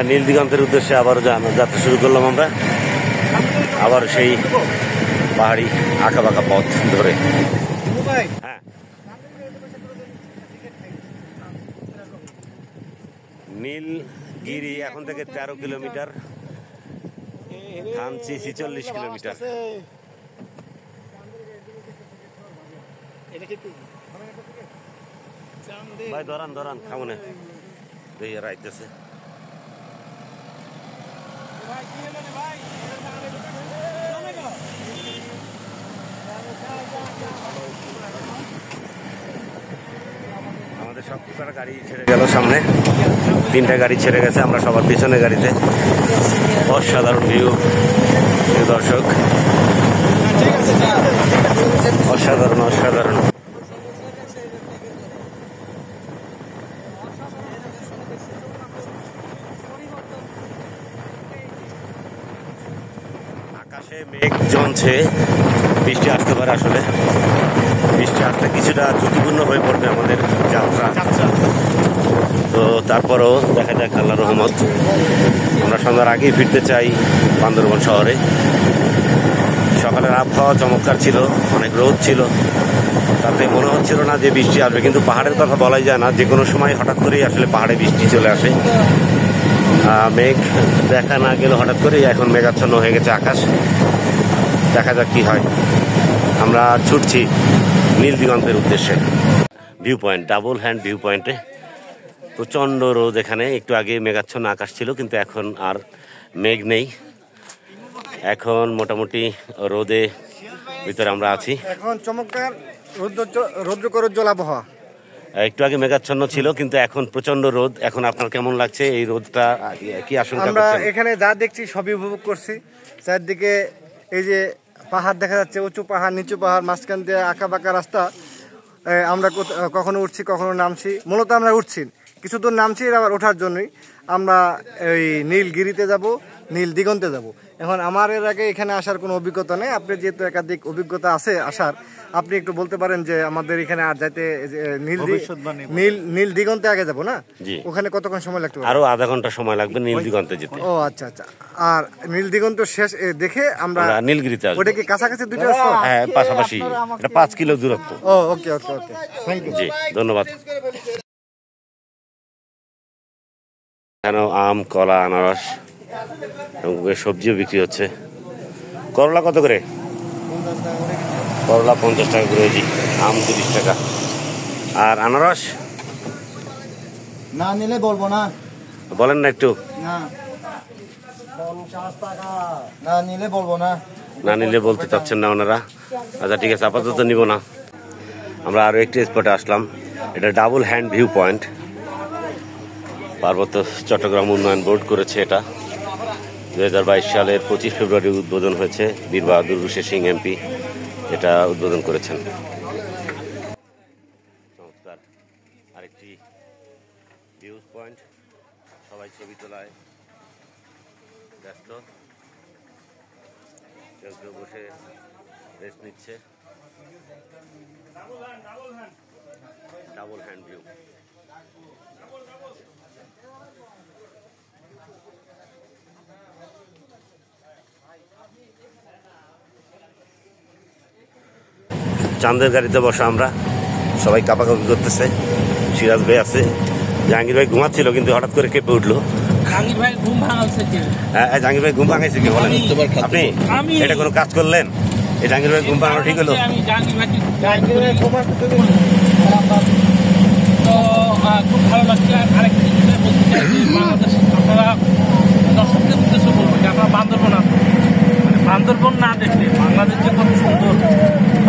নীল দিগন্তের উদ্দেশ্যে আবারও যাত্রা শুরু করলাম আমরা, আবার সেই পাহাড়ি আঁকা বাঁকা পথ ধরে। হ্যাঁ, নীলগিরি এখন থেকে 13 কিলোমিটার, থানচি 46 কিলোমিটার। ভাই ধরান ধরান খামনে রাইতেছে। আমাদের সব কটা গাড়ি ছেড়ে গেল, সামনে 3টা গাড়ি ছেড়ে গেছে, আমরা সবার পিছনে গাড়িতে। অসাধারণ ভিউ দর্শক, অসাধারণ অসাধারণ। আকাশে মেঘ জমছে, বৃষ্টি আসতে পারে। আসলে বৃষ্টি আসলে কিছুটা ঝুঁকিপূর্ণ হয়ে পড়বে আমাদের যাত্রা। তো তারপরও দেখা যাক, আল্লাহর রহমত। আমরা সন্ধ্যার আগেই ফিরতে চাই বান্দরবন শহরে। সকালের আবহাওয়া চমৎকার ছিল, অনেক রোদ ছিল, তাতে মনে হচ্ছিল না যে বৃষ্টি আসবে। কিন্তু পাহাড়ের কথা বলাই যায় না, যে কোনো সময় হঠাৎ করেই আসলে পাহাড়ে বৃষ্টি চলে আসে। মেঘ দেখা না গেল হঠাৎ করেই, এখন মেঘাচ্ছন্ন হয়ে গেছে আকাশ। দেখা যাক কি হয়। আমরা ছুটছি নীল দিগন্তের উদ্দেশ্যে। View point, double hand view পয়েন্টে প্রচণ্ড রোদ। এখানে একটু আগে মেঘাচ্ছন্ন আকাশ ছিল, কিন্তু এখন আর মেঘ নেই। এখন মোটামুটি রোদে ভিতরে আমরা আছি। এখন চমৎকার রৌদ্রকরোজ্জ্বল আবহাওয়া। একটু আগে মেঘাচ্ছন্ন ছিল, কিন্তু এখন প্রচন্ড রোদ। এখন আপনার কেমন লাগছে এই রোদটা? কি আশঙ্কা আমরা করছেন? এখানে যা দেখছি সবই উপভোগ করছি। চারদিকে এই যে পাহাড় দেখা যাচ্ছে, উঁচু পাহাড়, নিচু পাহাড়, মাঝখান দিয়ে আঁকা বাঁকা রাস্তা। আমরা কখনো উঠছি, কখনো নামছি। মূলত আমরা উঠছি, কিছু দূর নামছি, আবার ওঠার জন্যই। আমরা এই নীলগিরিতে যাব, নীল দিগন্তে যাব। এখন আমার এর আগে এখানে আসার কোনো অভিজ্ঞতা নেই। আপনি যেহেতু একাধিক অভিজ্ঞতা আছে আসার, আপনি একটু বলতে পারেন যে আমাদের এখানে আর যাইতে নীল দিগন্তে আগে যাব না, ওখানে কতক্ষণ সময় লাগতে পারে? আরো আধা ঘন্টা সময় লাগবে নীল দিগন্তে যেতে। ও আচ্ছা আচ্ছা। আর নীল দিগন্ত শেষ দেখে আমরা নীলগিরিতে আসবো। ওটা কি কাছাকাছি দুটো? হ্যাঁ, পাশাপাশি, এটা 5 কিলো দূরত্ব। ও ওকে ওকে ওকে, থ্যাংক ইউ। জি, ধন্যবাদ। এখানে আম, কলা, আনারস এবং সবজিও বিক্রি হচ্ছে। করলা কত করে? করলা 50 টাকা করে কেজি, আম 30 টাকা। আর আনারস না নিলে বলবো না, বলেন না একটু। না 50 টাকা না নিলে বলবো না। না নিলে বলতে চাচ্ছেন না ওনারা। আচ্ছা ঠিক আছে, আপাতত নিব না। আমরা আরো একটি স্পটে আসলাম, এটা ডাবল হ্যান্ড ভিউ পয়েন্ট। পার্বত্য চট্টগ্রাম উন্নয়ন বোর্ড করেছে এটা। 2022 সালের 25 ফেব্রুয়ারি উদ্বোধন হয়েছে। বীর বাহাদুর হুসেন সিং এমপি এটা উদ্বোধন করেছেন। চমৎকার আরেকটি ভিউ পয়েন্ট, সবাই ছবি তোলায় ব্যস্ত, কেউ কেউ বসে রেস্ট নিচ্ছে। Double hand view. চাঁদের গাড়িতে বসা আমরা, সবাই কাপাকাপি করতেছে। সিরাজ ভাই আছে, জাহাঙ্গীর ভাই ঘুমাচ্ছিল কিন্তু হঠাৎ করে কেঁপে উঠলো। জাহাঙ্গীর ভাই ঘুম ভাঙাচ্ছে কি? হ্যাঁ, জাহাঙ্গীর ভাই ঘুম ভাঙাইছে কি বলেন? আপনি এটা কোনো কাজ করলেন? এই জাহাঙ্গীর ভাই ঘুম ভাঙানো ঠিক হলো? তো খুব ভালো লাগছে। আরেকটা জিনিস বলতে চাই যে বাংলাদেশ, আপনারা দর্শকদের উদ্দেশ্যে বলবো যে আমরা বান্দরবন আসবো, বান্দরবন না দেখলে বাংলাদেশ যে কত সুন্দর,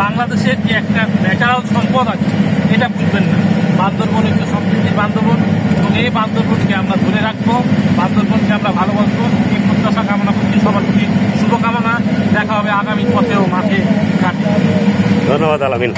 বাংলাদেশের যে একটা ন্যাচারাল সম্পদ আছে এটা বুঝবেন না। বান্দরবন একটা সমৃদ্ধি বান্দরবন, এবং এই বান্দরবনকে আমরা ধরে রাখবো, বান্দরবনকে আমরা ভালোবাসবো। এই প্রত্যাশা কামনা করছি, সবার প্রতি শুভকামনা। দেখা হবে আগামী পথেও মাঠে ঘাটে। ধন্যবাদ আলামিন।